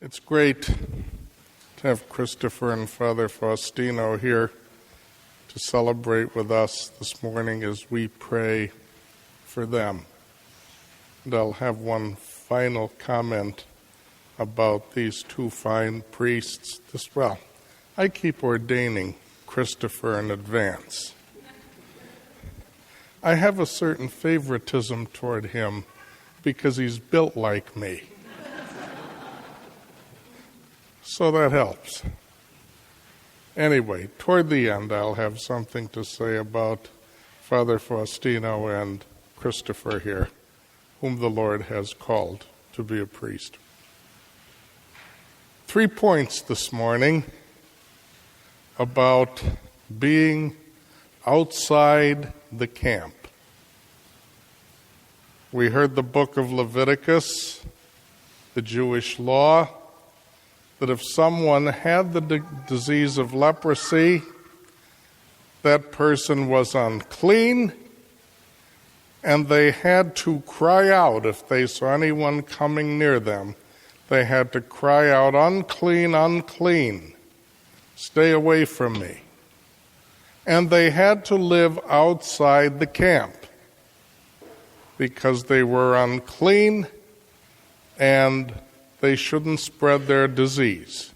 It's great to have Christopher and Father Faustino here to celebrate with us this morning as we pray for them. And I'll have one final comment about these two fine priests. I keep ordaining Christopher in advance. I have a certain favoritism toward him because he's built like me. So that helps. Anyway, toward the end, I'll have something to say about Father Faustino and Christopher here, whom the Lord has called to be a priest. 3 points this morning about being outside the camp. We heard the book of Leviticus, the Jewish law, that if someone had the disease of leprosy, that person was unclean, and they had to cry out if they saw anyone coming near them. They had to cry out, "Unclean, unclean, stay away from me." And they had to live outside the camp because they were unclean and they shouldn't spread their disease.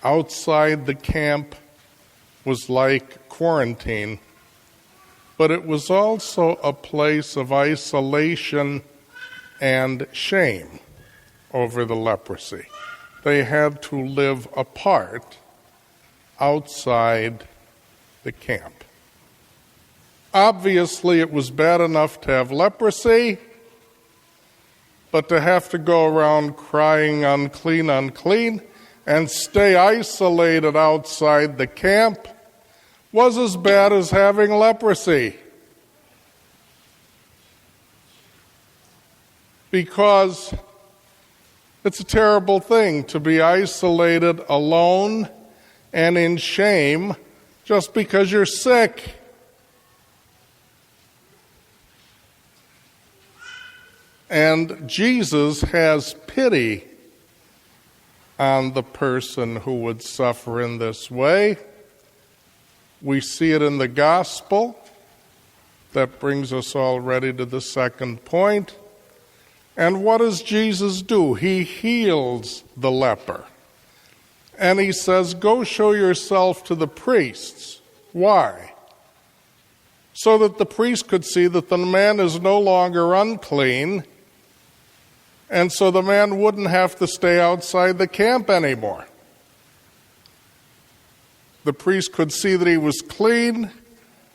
Outside the camp was like quarantine, but it was also a place of isolation and shame over the leprosy. They had to live apart outside the camp. Obviously, it was bad enough to have leprosy, but to have to go around crying, "Unclean, unclean," and stay isolated outside the camp was as bad as having leprosy. Because it's a terrible thing to be isolated alone and in shame just because you're sick. And Jesus has pity on the person who would suffer in this way. We see it in the gospel. That brings us already to the second point. And what does Jesus do? He heals the leper. And he says, "Go show yourself to the priests." Why? So that the priest could see that the man is no longer unclean, and so the man wouldn't have to stay outside the camp anymore. The priest could see that he was clean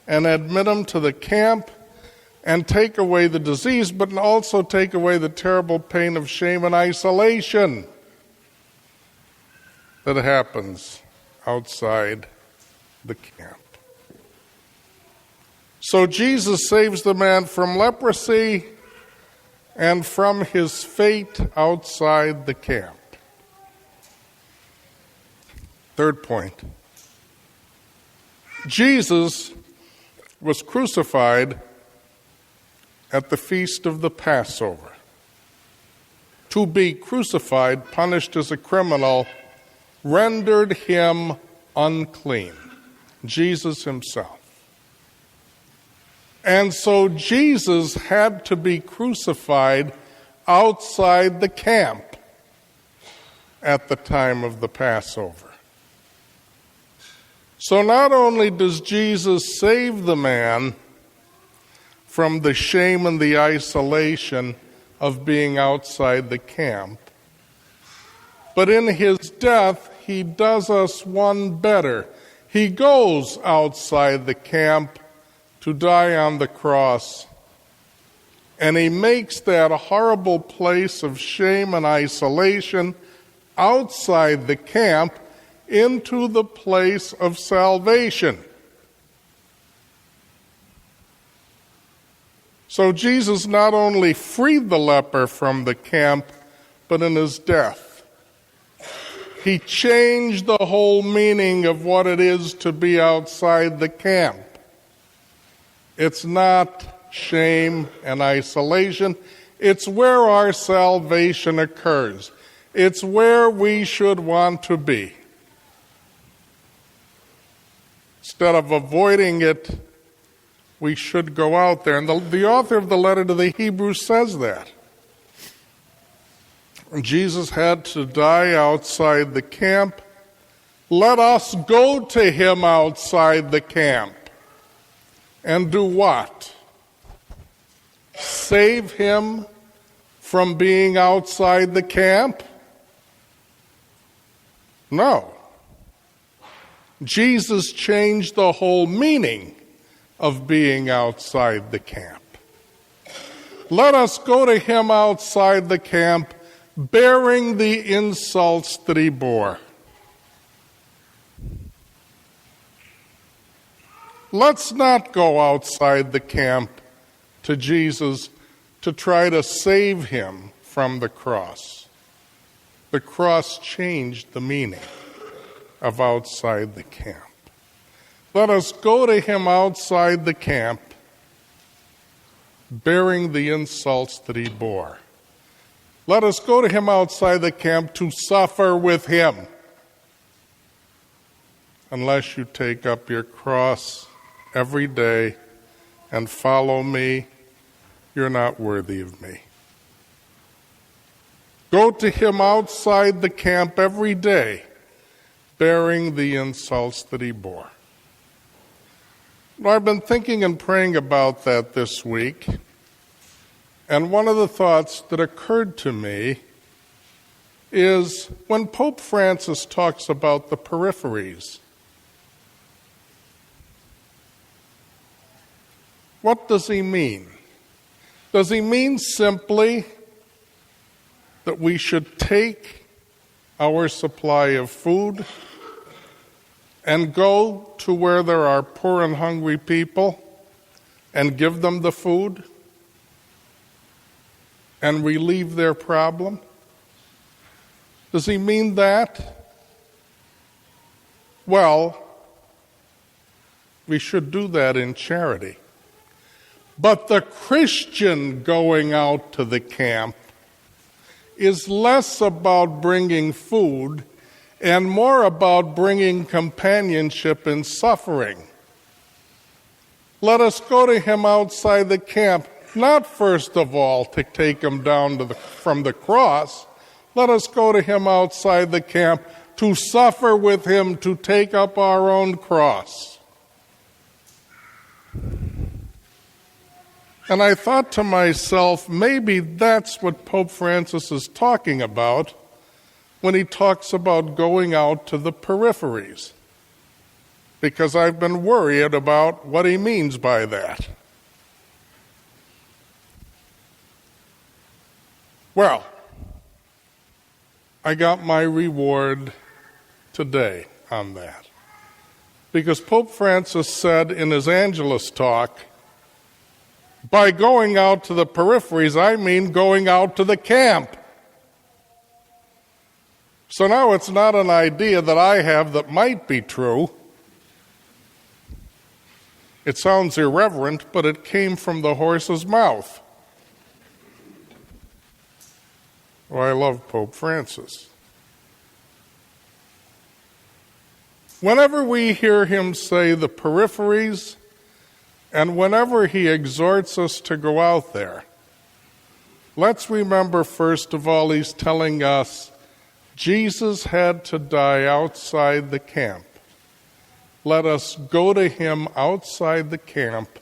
and admit him to the camp and take away the disease, but also take away the terrible pain of shame and isolation that happens outside the camp. So Jesus saves the man from leprosy and from his fate outside the camp. Third point. Jesus was crucified at the feast of the Passover. To be crucified, punished as a criminal, rendered him unclean. Jesus himself. And so Jesus had to be crucified outside the camp at the time of the Passover. So not only does Jesus save the man from the shame and the isolation of being outside the camp, but in his death, he does us one better. He goes outside the camp to die on the cross, and he makes that horrible place of shame and isolation outside the camp into the place of salvation. So Jesus not only freed the leper from the camp, but in his death, he changed the whole meaning of what it is to be outside the camp. It's not shame and isolation. It's where our salvation occurs. It's where we should want to be. Instead of avoiding it, we should go out there. And the author of the letter to the Hebrews says that. Jesus had to die outside the camp. Let us go to him outside the camp. And do what? Save him from being outside the camp? No. Jesus changed the whole meaning of being outside the camp. Let us go to him outside the camp, bearing the insults that he bore. Let's not go outside the camp to Jesus to try to save him from the cross. The cross changed the meaning of outside the camp. Let us go to him outside the camp, bearing the insults that he bore. Let us go to him outside the camp to suffer with him. Unless you take up your cross every day and follow me, you're not worthy of me. Go to him outside the camp every day, bearing the insults that he bore. Well, I've been thinking and praying about that this week, and one of the thoughts that occurred to me is when Pope Francis talks about the peripheries. What does he mean? Does he mean simply that we should take our supply of food and go to where there are poor and hungry people and give them the food and relieve their problem? Does he mean that? Well, we should do that in charity. But the Christian going out to the camp is less about bringing food and more about bringing companionship in suffering. Let us go to him outside the camp, not first of all to take him down from the cross. Let us go to him outside the camp to suffer with him, to take up our own cross. And I thought to myself, maybe that's what Pope Francis is talking about when he talks about going out to the peripheries. Because I've been worried about what he means by that. Well, I got my reward today on that. Because Pope Francis said in his Angelus talk, by going out to the peripheries, I mean going out to the camp. So now it's not an idea that I have that might be true. It sounds irreverent, but it came from the horse's mouth. Oh, I love Pope Francis. Whenever we hear him say the peripheries, and whenever he exhorts us to go out there, let's remember, first of all, he's telling us Jesus had to die outside the camp. Let us go to him outside the camp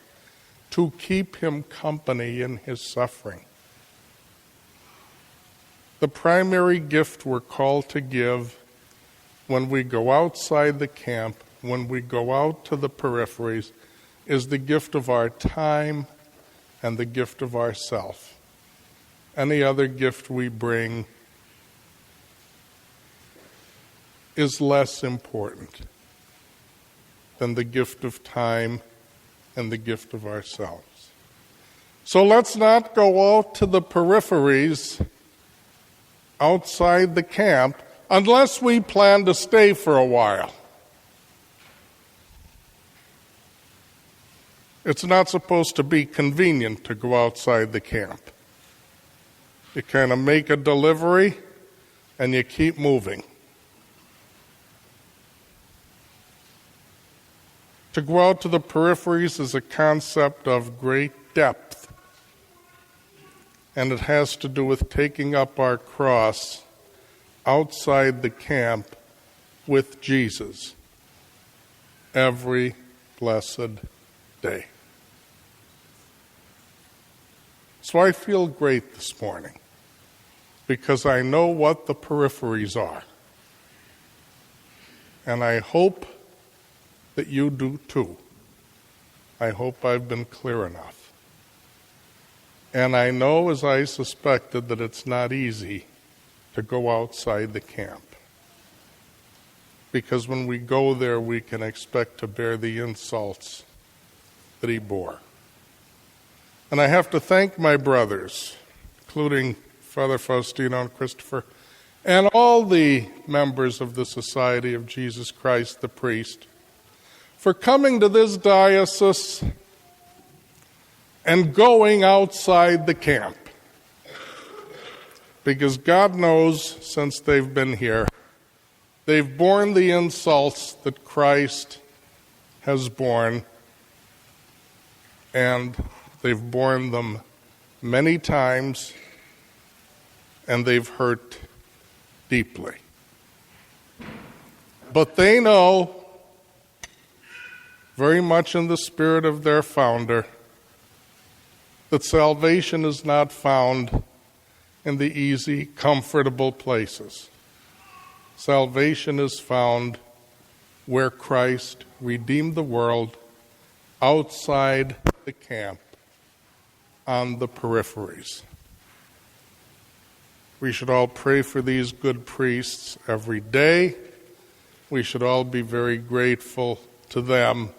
to keep him company in his suffering. The primary gift we're called to give when we go outside the camp, when we go out to the peripheries, is the gift of our time and the gift of ourself. Any other gift we bring is less important than the gift of time and the gift of ourselves. So let's not go out to the peripheries outside the camp unless we plan to stay for a while. It's not supposed to be convenient to go outside the camp. You kind of make a delivery, and you keep moving. To go out to the peripheries is a concept of great depth, and it has to do with taking up our cross outside the camp with Jesus every blessed day. So I feel great this morning because I know what the peripheries are. And I hope that you do too. I hope I've been clear enough. And I know, as I suspected, that it's not easy to go outside the camp. Because when we go there, we can expect to bear the insults that he bore. And I have to thank my brothers, including Father Faustino and Christopher, and all the members of the Society of Jesus Christ the Priest, for coming to this diocese and going outside the camp. Because God knows, since they've been here, they've borne the insults that Christ has borne, and they've borne them many times, and they've hurt deeply. But they know, very much in the spirit of their founder, that salvation is not found in the easy, comfortable places. Salvation is found where Christ redeemed the world outside the camp, on the peripheries. We should all pray for these good priests every day. We should all be very grateful to them.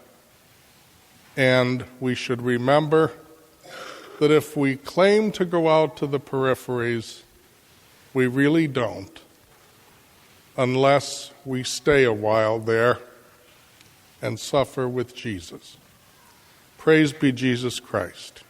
And we should remember that if we claim to go out to the peripheries, we really don't, unless we stay a while there and suffer with Jesus. Praise be Jesus Christ.